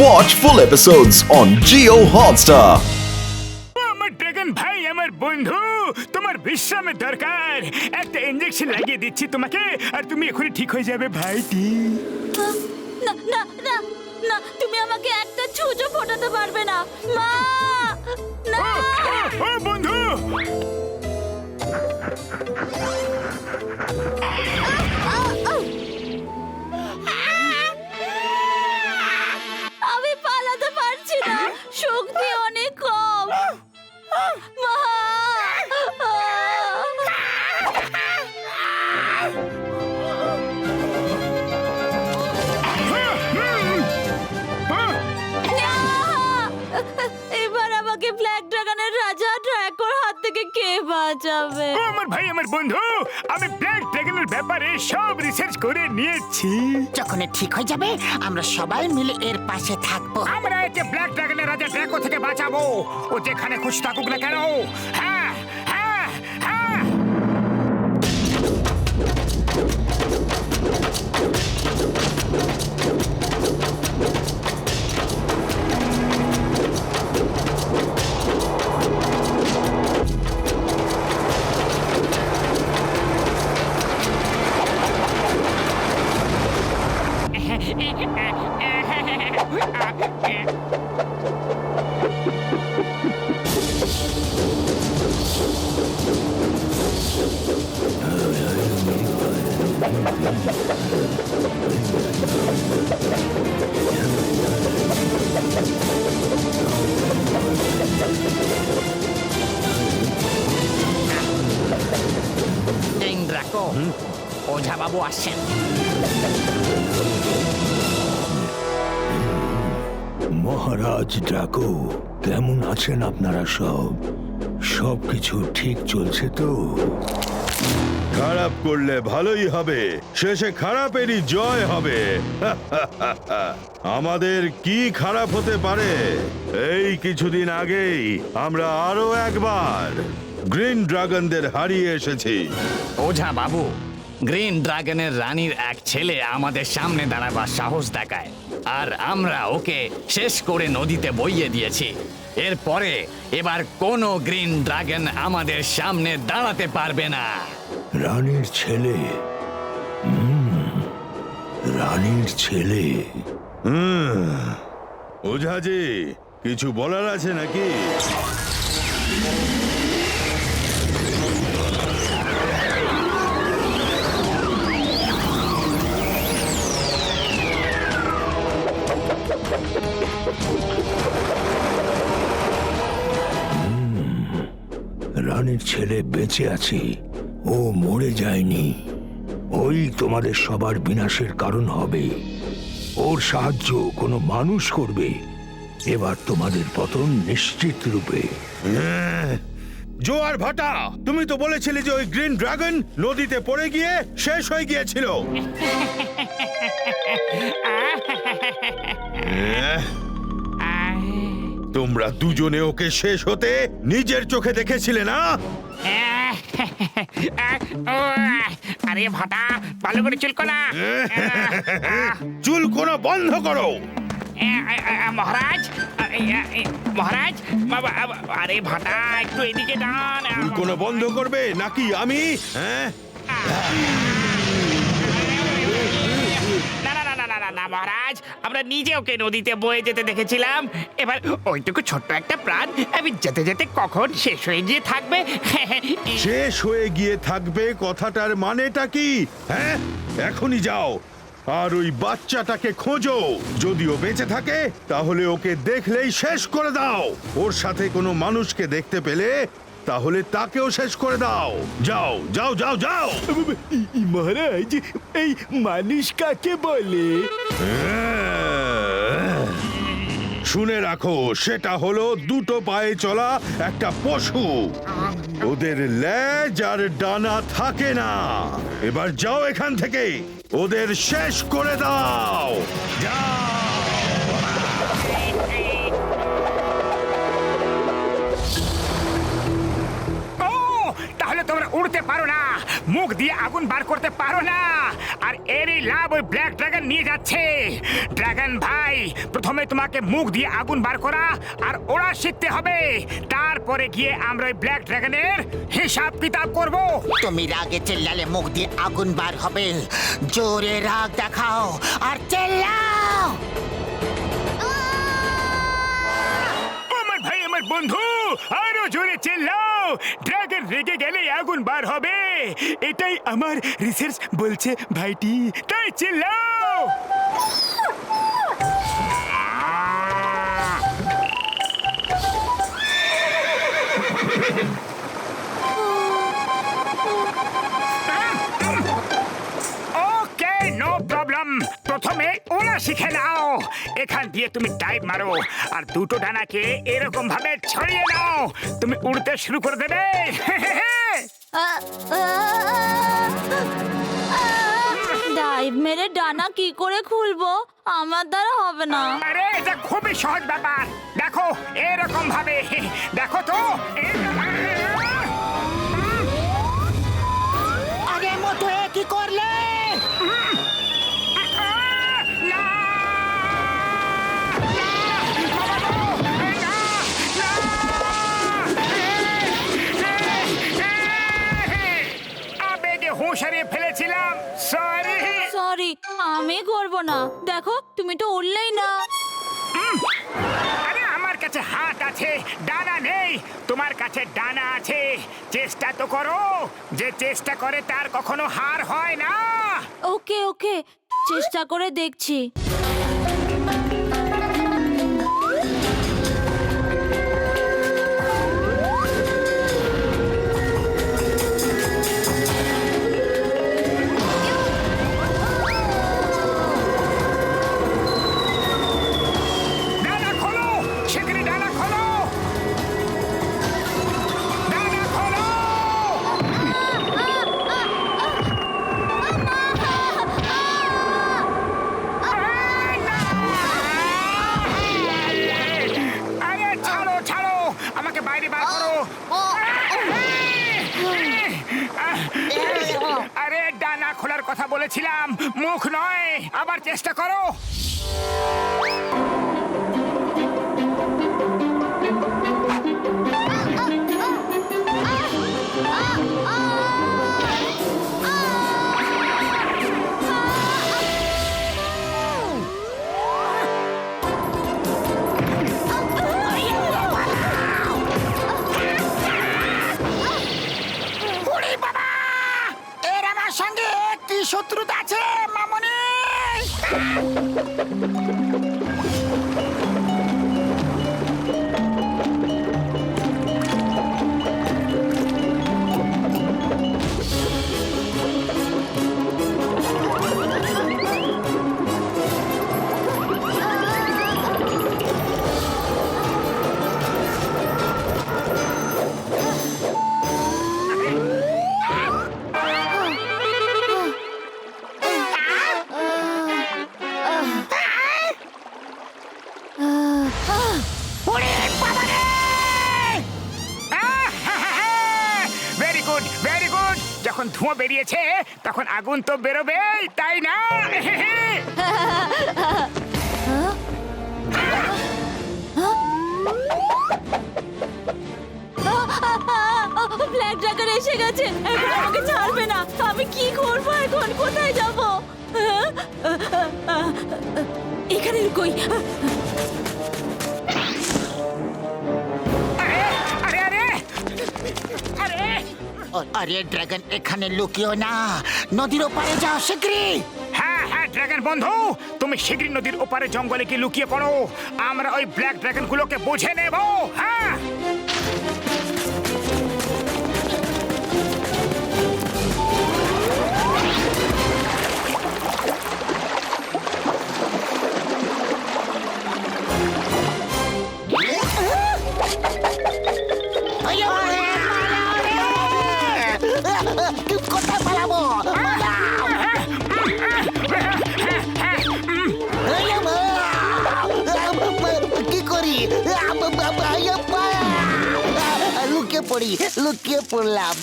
Watch full episodes on Jio Hotstar. আমার dragon ভাই, আমার বন্ধু, তোমার বিশ্রামের দরকার। একটা ইনজেকশন লাগিয়ে দিচ্ছি তোমাকে, আর তুমি এখনই ঠিক হয়ে যাবে ভাইটি। না না না না, তুমি আমাকে একটা ছুঁচো ফোটাতে পারবে না, মা। না, ও বন্ধু, আমি পালাতে পারছি না, শক্তি অনেক কম, মা। এবার আমাকে ব্ল্যাক ড্রাগনের রাজা ড্রাকোর হাত থেকে কে বাঁচাবে? ও আমার ভাই, আমার বন্ধু, আমি ব্ল্যাক ড্রাগনের ব্যাপারে সব রিসার্চ করে নিয়েছি। যখন এ ঠিক হয়ে যাবে আমরা সবাই মিলে এর পাশে থাকবো। আমরা একে ব্ল্যাক ড্রাগনের রাজা ড্রাকো থেকে বাঁচাবো। ও যেখানে খুশি থাকুক না কেন। হ্যাঁ হ্যাঁ হ্যাঁ। ড্রাকো, ওঝা বাবু আসছেন। মহারাজ ড্রাকো, কেমন আছেন আপনারা? সবকিছু ঠিক চলছে তো? খারাপ করলে ভালোই হবে, শেষে খারাপেরই জয় হবে। আমাদের কি খারাপ হতে পারে? এই কিছুদিন আগেই আমরা আরো একবার গ্রিন ড্রাগনদের হারিয়ে এসেছি। ওঝা বাবু, গ্রিন ড্রাগনের রানীর এক ছেলে আমাদের সামনে দাঁড়াবার সাহস দেখায়, আর আমরা ওকে শেষ করে নদীতে বইয়ে দিয়েছি। এরপরে এবার কোনো গ্রিন ড্রাগন আমাদের সামনে দাঁড়াতে পারবে না। রানীর ছেলে? রানীর ছেলে? ওঝাজি, কিছু বলার আছে নাকি? রানীর ছেলে বেঁচে আছে, ও মরে যায়নি। ওই তোমাদের সবার বিনাশের কারণ হবে। ওর সাহায্য কোনো মানুষ করবে। এবার তোমাদের পতন নিশ্চিত রূপে। জোয়ার ভাটা, তুমি তো বলেছিলে যে ওই গ্রিন ড্রাগন নদীতে পড়ে গিয়ে শেষ হয়ে গিয়েছিল। তোমরা দুজনে ওকে শেষ হতে নিজের চোখে দেখেছিলে না? আরে ভাটা, ভালো করে চুলকো না। চুল কোনো বন্ধ করো। মহারাজ, মহারাজ, আরে ভাটা, একটু এদিকে টান। চুল কোনো বন্ধ করবে নাকি আমি? হ্যাঁ, না না না না না না না মহারাজ, আমরা নিজে ওকে নদীতে বয়ে যেতে দেখেছিলাম। এবার ওইটুকু ছোট্ট একটা প্রাণ আমি যেতে যেতে কখন শেষ হয়ে গিয়ে থাকবে। শেষ হয়ে গিয়ে থাকবে কথাটার মানেটা কি? হ্যাঁ, এখনই যাও আর ওই বাচ্চাটাকে খোঁজো। যদিও বেঁচে থাকে তাহলে ওকে দেখলেই শেষ করে দাও। ওর সাথে কোনো মানুষকে দেখতে পেলে তাহলে তাকেও শেষ করে দাও। যাও যাও যাও যাও। মহারাজ, এই মানুষ কাকে বলে? শুনে রাখো, সেটা হলো দুটো পায়ে চলা একটা পশু। ওদের লেজ আর ডানা থাকে না। এবার যাও এখান থেকে, ওদের শেষ করে দাও। যাও। ও, তাহলে তোমরা উড়তে পারো না, মুখ দিয়ে আগুন বার করতে পারো না, আর এরই লাভ ওই ব্ল্যাক ড্রাগন নিয়ে যাচ্ছে। ড্রাগন ভাই, প্রথমে তোমাকে মুখ দিয়ে আগুন বার করা আর ওরা শিখতে হবে, তারপরে গিয়ে আমরা ওই ব্ল্যাক ড্রাগনের হিসাব কিতাব করব। তুমি রাগে চিল্লালে মুখ দিয়ে আগুন বার হবে। জোরে রাগ দেখাও আর চিল্লাও। আমার ভাই, আমার বন্ধু, আরো জোরে চিল্লাও। ড্রাগন রেগে গেলে আগুন বার হবে, এটাই আমার রিসার্চ বলছে ভাইটি, তাই চিল্লাও। ওকে, নো প্রবলেম। প্রথমে ওলা শিখে নাও। এখান দিয়ে তুমি ডাইভ মারো আর দুটো ডানাকে এরকম ভাবে ছড়িয়ে নাও, তুমি উড়তে শুরু করে দেবে। ডাইভ মেরে ডানা কি করে খুলবো? আমার দ্বারা হবে না। আরে এটা খুবই সহজ ব্যাপার, দেখো এরকম ভাবে, দেখো তো। আরে মতো কি করলে? আবেগে হুঁশ হারিয়ে ফেলেছিলাম, সরি। সরি, আমি করবো না। দেখো, তুমি তো উঠলেই না। আরে আমার কাছে হাত আছে, ডানা নেই। তোমার কাছে ডানা আছে, চেষ্টা তো করো। যে চেষ্টা করে তার কখনো হার হয় না। ওকে ওকে, চেষ্টা করে দেখছি। ডানা খোলো, শিগগিরই ডানা খোলো, ডানা খোলো। আরে ছাড়ো ছাড়ো, আমাকে বাইরে বার করো। আরে ডানা খোলার কথা বলেছিলাম, মুখ নয়। আবার চেষ্টা করো। ওরে বাবা! এর আমার সঙ্গে কি শত্রুতা আছে মামনি? Very good, very good. যখন ধোঁয়া বেরিয়েছে তখন আগুন তো বেরোবেই, তাই না? ব্ল্যাক ড্রাগন এসে গেছে, এখন আমাকে ছাড়বে না। আমি কি করবো এখন? কোথায় যাব? এখানে লুকোই। আরে আরে আরে, আরে ড্রাগন, এখানে লুকিও না, নদীর ওপারে যাও শিগগিরই। হ্যাঁ হ্যাঁ ড্রাগন বন্ধু, তুমি শিগগিরই নদীর ওপারে জঙ্গলে গিয়ে লুকিয়ে পড়ো। আমরা ওই ব্ল্যাক ড্রাগন গুলোকে বুঝে নেব। হ্যাঁ, কোথায় পালাবো? কি করি? পড়ি, লুকিয়ে পড়লাম।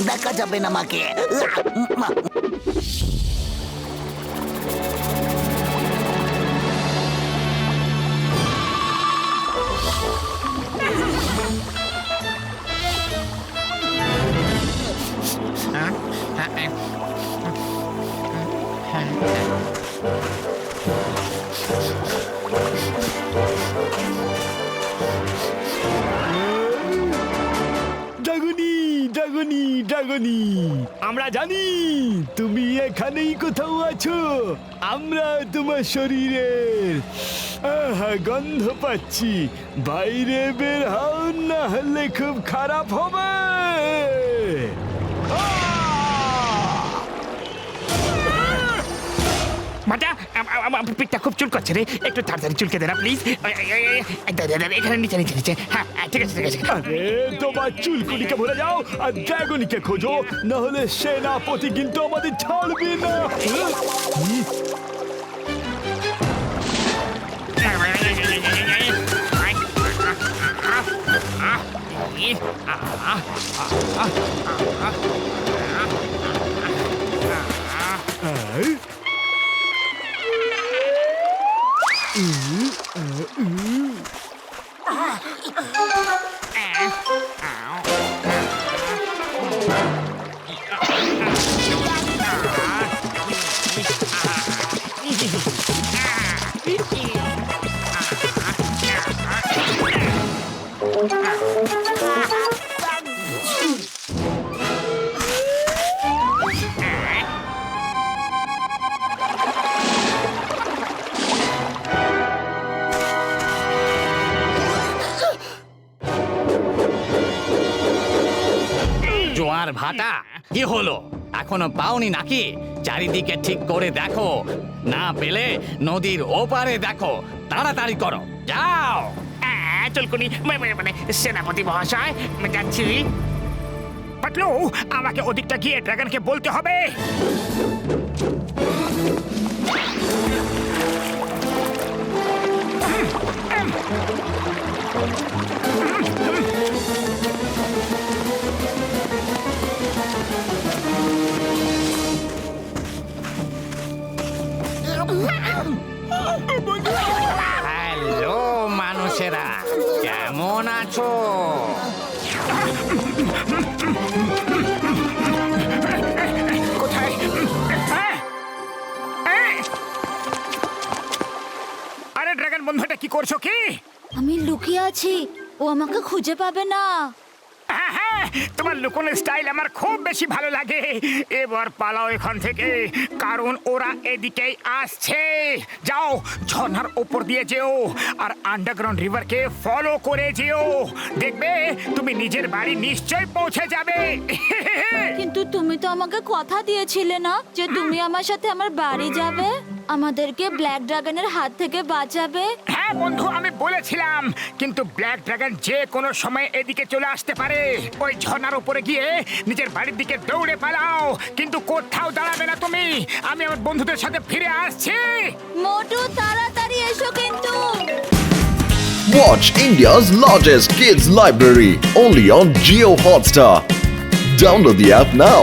দেখা যাবে না আমাকে। ডাগনি ডাগনি ডাগনি, আমরা জানি তুমি এখানেই কোথাও আছো। আমরা তোমার শরীরের গন্ধ পাচ্ছি। বাইরে বের হও, না হলে খুব খারাপ হবে। মাটা পিঠটা খুব চুল করছে রে, একটু তাড়াতাড়ি চুলকে দে না প্লিজ। এখানে নিচে নিচে নিচে। হ্যাঁ ঠিক আছে ঠিক আছে। আরে তোমার চুলকুলিকে ভুলে যাও আর ড্রাগনিকে খোঁজো, না হলে সেনাপতি কিন্তু আমাদের ছাড়বে না। জোয়ার ভাটা কি হলো, এখনো পাওনি নাকি? চারিদিকে ঠিক করে দেখো, না পেলে নদীর ওপারে দেখো। তাড়াতাড়ি করো, যাও। চুলকুনি মানে সেনাপতি মহাশয়, যাচ্ছি। পাতলু, আমাকে ওদিকটা গিয়ে ড্রাগনকে বলতে হবে। হ্যালো মানুষেরা, কেমন আছো? কোথায়? আরে ড্রাগন বন্ধুটা কি করছো কি? আমি লুকিয়ে আছি, ও আমাকে খুঁজে পাবে না। হ্যাঁ, তোমার লুকোনোর স্টাইল আমার খুব বেশি ভালো লাগে। এবার পালাও এখান থেকে, কারণ ওরা এদিকেই আসছে। যাও, ঝর্ণার উপর দিয়ে যেও আর আন্ডারগ্রাউন্ড রিভারকে ফলো করে যেও। দেখবে তুমি নিজের বাড়ি নিশ্চয়ই পৌঁছে যাবে। কিন্তু তুমি তো আমাকে কথা দিয়েছিলে না যে তুমি আমার সাথে আমার বাড়ি যাবে, আমাদেরকে ব্ল্যাক ড্রাগনের হাত থেকে বাঁচাবে। হ্যাঁ বন্ধু, আমি বলেছিলাম, কিন্তু ব্ল্যাক ড্রাগন যে কোনো সময় এদিকে চলে আসতে পারে। ওই ঝর্ণার উপরে গিয়ে নিজের বাড়ির দিকে দৌড়ে পালাও, কিন্তু কোথাও দাঁড়াবে না তুমি। আমি আমার বন্ধুদের সাথে ফিরে আসছি। মোটু তাড়াতাড়ি এসো কিন্তু। Watch India's largest kids library only on Geo Hotstar. Download the app now.